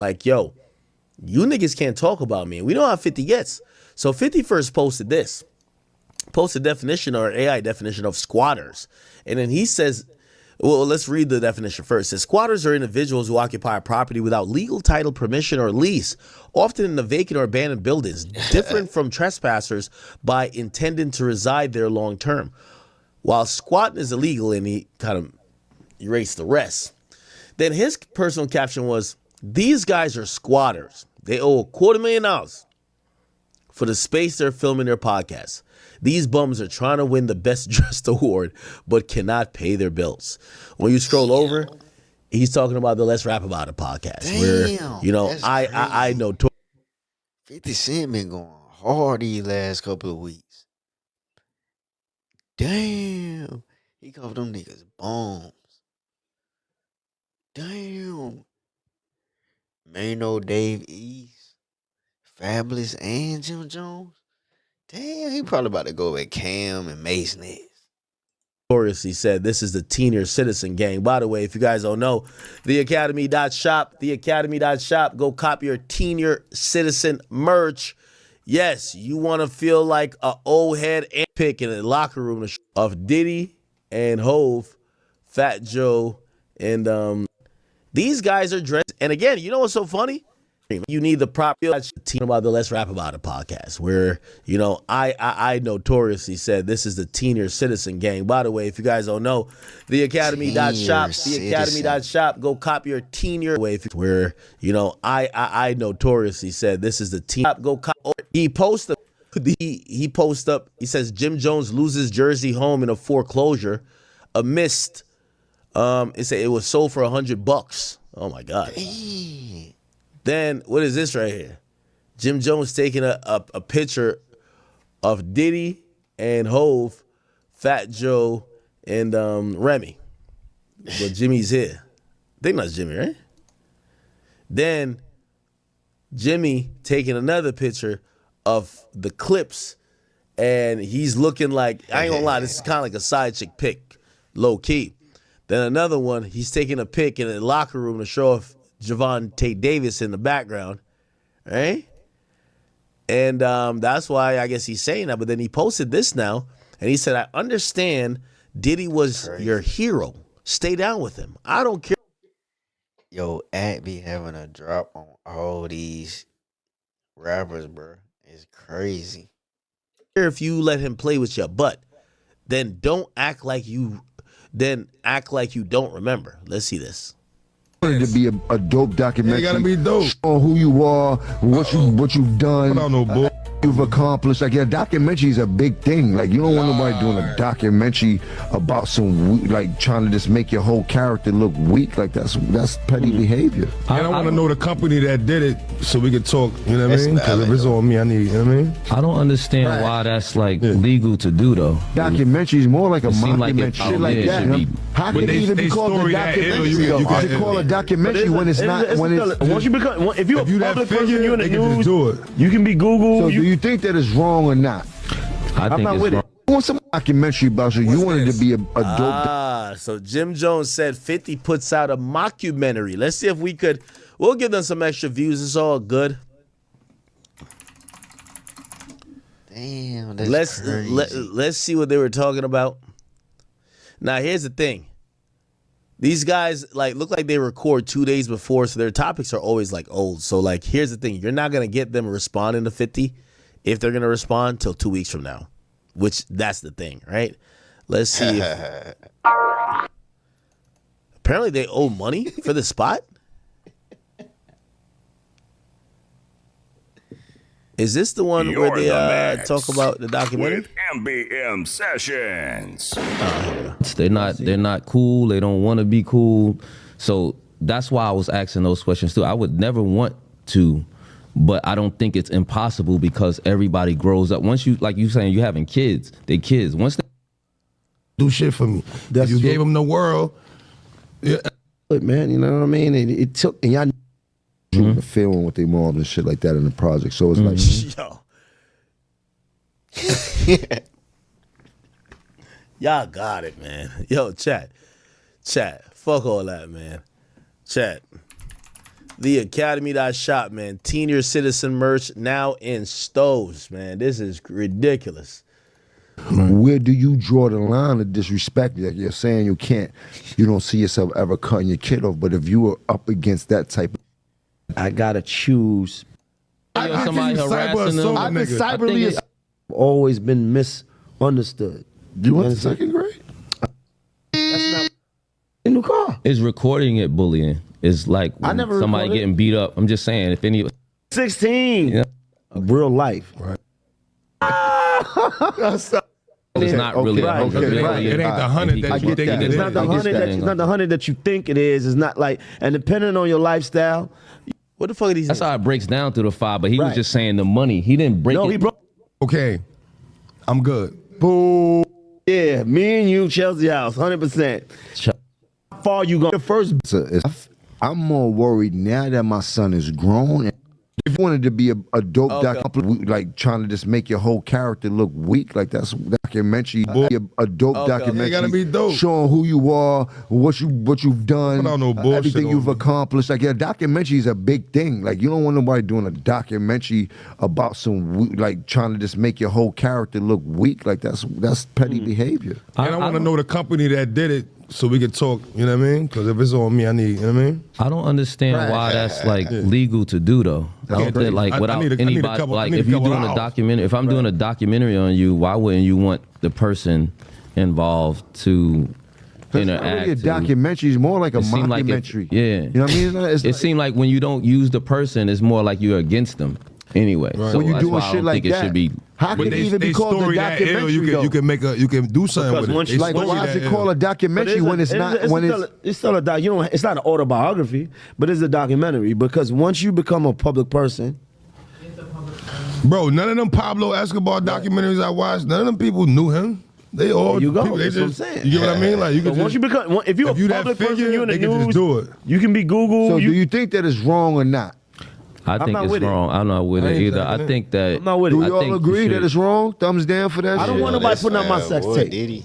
Like, yo, you niggas can't talk about me. We know how 50 gets. So 50 first posted this. Posted definition or AI definition of squatters. And then he says, well, let's read the definition first. It says, squatters are individuals who occupy a property without legal title, permission, or lease, often in the vacant or abandoned buildings, different from trespassers by intending to reside there long term. While squatting is illegal, and he kind of erased the rest. Then his personal caption was, these guys are squatters. They owe $250,000 for the space they're filming their podcast. These bums are trying to win the best dressed award, but cannot pay their bills. When you scroll over, he's talking about the Let's Rap About It podcast. Damn, where, you know, I know 50 Cent been going hard these last couple of weeks. Damn. He called them niggas bombs. Damn. Mano, Dave East, Fabulous, and Jim Jones. Damn, he probably about to go with Cam and Mason is. Notoriously said this is the Senior Citizen Gang. By the way, if you guys don't know, theacademy.shop, go cop your Senior Citizen merch. Yes, you want to feel like a old head and pick in the locker room of Diddy and Hove, Fat Joe, and these guys are dressed. And again, you know what's so funny? You need the proper team about the Let's Rap About It podcast, where, you know, I notoriously said this is the Senior Citizen Gang. By the way, if you guys don't know, theacademy.shop, go cop your Senior. Where, you know, I notoriously said this is the team. Go cop. He posted. He post up. He says Jim Jones loses jersey home in a foreclosure amidst. It said it was sold for $100. Oh my God. Damn. Then what is this right here? Jim Jones taking a picture of Diddy and Hove, Fat Joe, and Remy. But Jimmy's here. I think that's Jimmy, right? Then Jimmy taking another picture of the Clips, and he's looking like, I ain't gonna lie, this is kind of like a side chick pic, low key. Then another one, he's taking a pic in the locker room to show off Javonte Davis in the background, right? And that's why I guess he's saying that. But then he posted this now, and he said, I understand Diddy was your hero. Stay down with him. I don't care. Yo, At be having a drop on all these rappers, bro. It's crazy. If you let him play with your butt, then act like you don't remember. Let's see this. Wanted to be a dope documentary. Yeah, you gotta be dope on who you are, what you've done. I don't know, boy. You've accomplished. Like, yeah, documentary is a big thing. Like, you don't want nobody doing a documentary about some like trying to just make your whole character look weak. Like, that's petty behavior. I don't want to know the company that did it so we could talk. You know what I mean? Because if it's on me, I need. You know what I mean? I don't understand why that's like legal to do though. Documentary is more like a mockumentary, shit like that. You know? How can it even be called a documentary? You can call a documentary when it's not. Once you become, if you're a public person, you're in the news, do it. you can be Google. So do you think that is wrong or not? I think it's wrong. You want some documentary about you. You wanted to be a dope. So Jim Jones said 50 puts out a mockumentary. Let's see if we'll give them some extra views. It's all good. Damn, that's crazy. Let's see what they were talking about. Now here's the thing. These guys look like they record 2 days before, so their topics are always old. So here's the thing. You're not gonna get them responding to 50 if they're gonna respond till 2 weeks from now. Which that's the thing, right? Let's see if apparently they owe money for the spot. Is this the one where they talk about the documentary? With MBM Sessions. They're not cool. They don't want to be cool. So that's why I was asking those questions too. I would never want to, but I don't think it's impossible because everybody grows up. Once you, like you saying, you having kids, they kids. Once they do shit for me, if you gave them the world, yeah. But man, you know what I mean? It took, and y'all the feeling with their mom and shit like that in the project. So it's like, yo, y'all got it, man. Yo, chat, fuck all that, man. Chat, The Academy.shop, man. Senior citizen merch now in stores, man. This is ridiculous. Where do you draw the line of disrespect? Like you're saying you don't see yourself ever cutting your kid off, but if you were up against that type of, I gotta choose. Somebody harassing them. I've been cyberly always been misunderstood. You went to second grade? That's not in the car. Is recording it bullying? It's like I never somebody recorded. getting beat up. I'm just saying, if any 16. Yeah. Real life. Right. it's not really right, a okay, right. It ain't the 100 that you think it It's is. not the I get 100 that. it's not the 100 that you think it is. It's not like, and depending on your lifestyle. What the fuck are these? That's how it breaks down through the 5. But he was Right. just saying the money. He didn't break No, it. he broke. Okay, I'm good. Boom. Yeah, me and you, Chelsea House, 100%. How far you going? The first. I'm more worried now that my son is grown. And if you wanted to be a dope documentary, like trying to just make your whole character look weak, like that's documentary, a dope documentary, It gotta be dope. showing who you are, what you've done, Put out no bullshit everything on you've me. accomplished. Like, yeah, documentary is a big thing. Like, you don't want nobody doing a documentary about like trying to just make your whole character look weak. Like that's petty behavior. And I want to know the company that did it so we can talk, you know what I mean? Because if it's on me, I need, you know what I mean? I don't understand why that's like legal to do though. I don't think like I without need a anybody couple- I like need a if you're couple doing a hours. documentary, if I'm doing a documentary on you, why wouldn't you want the person involved to It's not interact? really a to- documentary. It's more like a It seemed like mockumentary. yeah. You know what I mean? It seemed like when you don't use the person, it's more like you're against them anyway. So when you're that's doing why I shit don't like think that, it should be. how can it even be called a story that ill, documentary? you can do something Because with once it. you- They Like, story why is that it ill. called a documentary when it's not? It's still a doc. You don't. It's not an autobiography, but it's a documentary. Because once you become a public person, Bro, none of them Pablo Escobar documentaries I watched, none of them people knew him. They all There you go. people, they That's what I'm just, saying. You get what I mean? Like you but can once you just, become, if you're if you a that public figure, person, you're in the they can just news. do it. You can be Google. So do you think that it's wrong or not? I think not it's with it. wrong. I'm not with I it ain't either. taking I it. think that I'm not with it. Do I we all think you agree should- that it's wrong? Thumbs down for that I don't shit? want nobody putting out my sex tape. Diddy.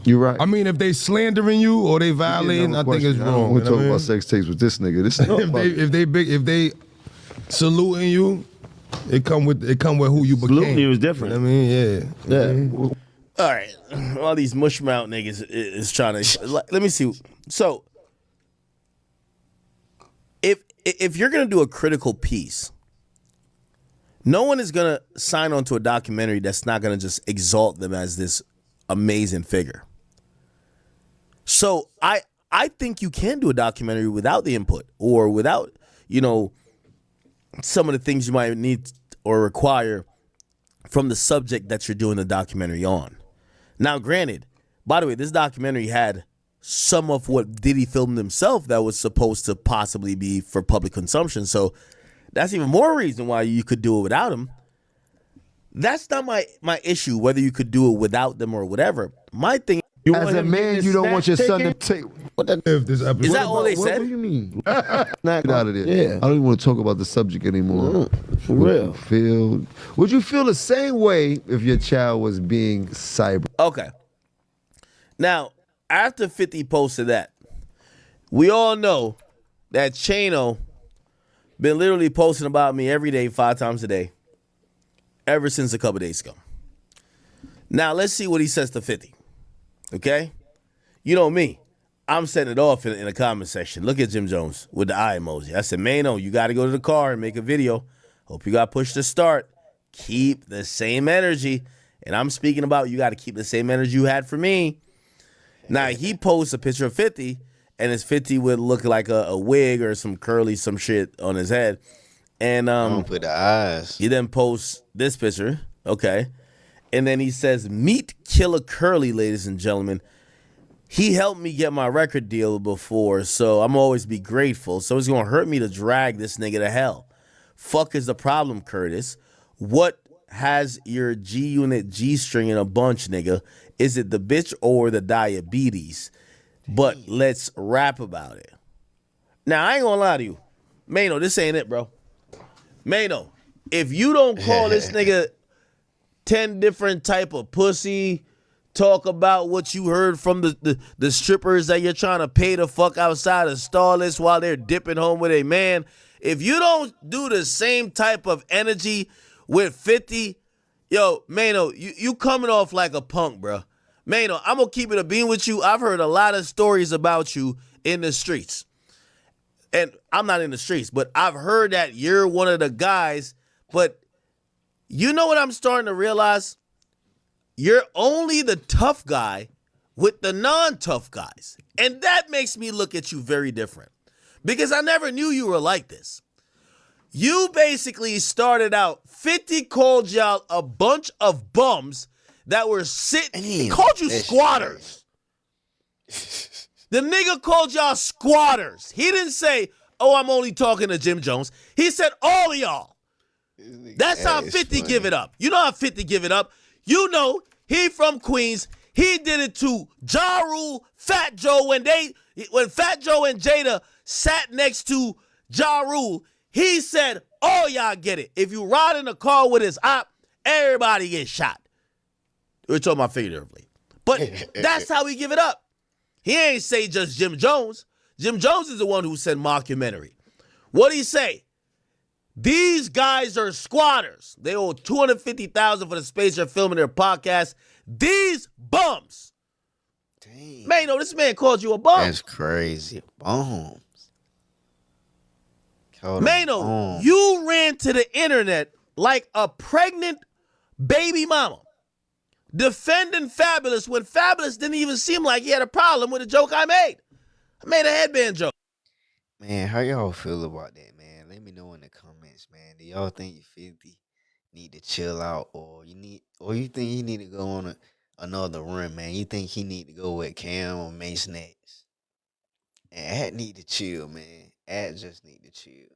You're right. I mean, if they slandering you or they violating, I think it's I don't wrong. want You to know talk what I about mean? sex tapes with this nigga. This if they saluting you, it come with who you became. Saluting you is different. You know what I mean, yeah. Yeah. All right, all these mushmouth niggas is trying to. Let me see. So, if you're gonna do a critical piece, no one is gonna sign on to a documentary that's not gonna just exalt them as this amazing figure. So I think you can do a documentary without the input or without some of the things you might need or require from the subject that you're doing the documentary on. Now, granted, by the way, this documentary had some of what Diddy filmed himself that was supposed to possibly be for public consumption. So that's even more reason why you could do it without him. That's not my issue, whether you could do it without them or whatever. My thing, As a man, you don't want your son to take. If this episode, is that all they What said? do you mean? Not Get out of there. Yeah. I don't even want to talk about the subject anymore. For real. Would you feel the same way if your child was being cyber? Okay. Now, after 50 posted that, we all know that Chano been literally posting about me every day, 5 times a day, ever since a couple days ago. Now, let's see what he says to 50. Okay? You know me. I'm setting it off in the comment section. Look at Jim Jones with the eye emoji. I said, Mano, you got to go to the car and make a video. Hope you got pushed to start. Keep the same energy. And I'm speaking about you got to keep the same energy you had for me. Now, he posts a picture of 50, and his 50 would look like a wig or some curly, some shit on his head. And Don't put the eyes. he then posts this picture. Okay. And then he says, meet Killer Curly, ladies and gentlemen. He helped me get my record deal before, so I'm always be grateful. So it's going to hurt me to drag this nigga to hell. Fuck is the problem, Curtis? What has your G-Unit G-string in a bunch, nigga? Is it the bitch or the diabetes? But let's rap about it. Now, I ain't going to lie to you. Mano, this ain't it, bro. Mano, if you don't call this nigga 10 different type of pussy, talk about what you heard from the strippers that you're trying to pay the fuck outside of Starless while they're dipping home with a man, If you don't do the same type of energy with 50, yo, Mano, you coming off like a punk, bro. Mano, I'm gonna keep it a bean with you. I've heard a lot of stories about you in the streets. And I'm not in the streets, but I've heard that you're one of the guys. But you know what I'm starting to realize? You're only the tough guy with the non-tough guys. And that makes me look at you very different. Because I never knew you were like this. You basically started out, 50 called y'all a bunch of bums that were sitting. He called you squatters. The nigga called y'all squatters. He didn't say, oh, I'm only talking to Jim Jones. He said all of y'all. That's how 50 give it up. You know how 50 give it up. You know he from Queens. He did it to Ja Rule, Fat Joe, when Fat Joe and Jada sat next to Ja Rule, he said, oh, y'all get it. If you ride in a car with his op, everybody gets shot. We're talking about figuratively. But that's how we give it up. He ain't say just Jim Jones. Jim Jones is the one who said mockumentary. What'd he say? These guys are squatters. They owe $250,000 for the space they're filming their podcast. These bums. Dang. Man, no, this man called you a bum. That's crazy. Bums. Mano, you ran to the internet like a pregnant baby mama, defending Fabulous when Fabulous didn't even seem like he had a problem with a joke I made. I made a headband joke. Man, how y'all feel about that, man? Let me know in the comments, man. Do y'all think 50 need to chill out, or you think he need to go on another run, man? You think he need to go with Cam or Mason X? And Ad need to chill, man. Ad just need to chill.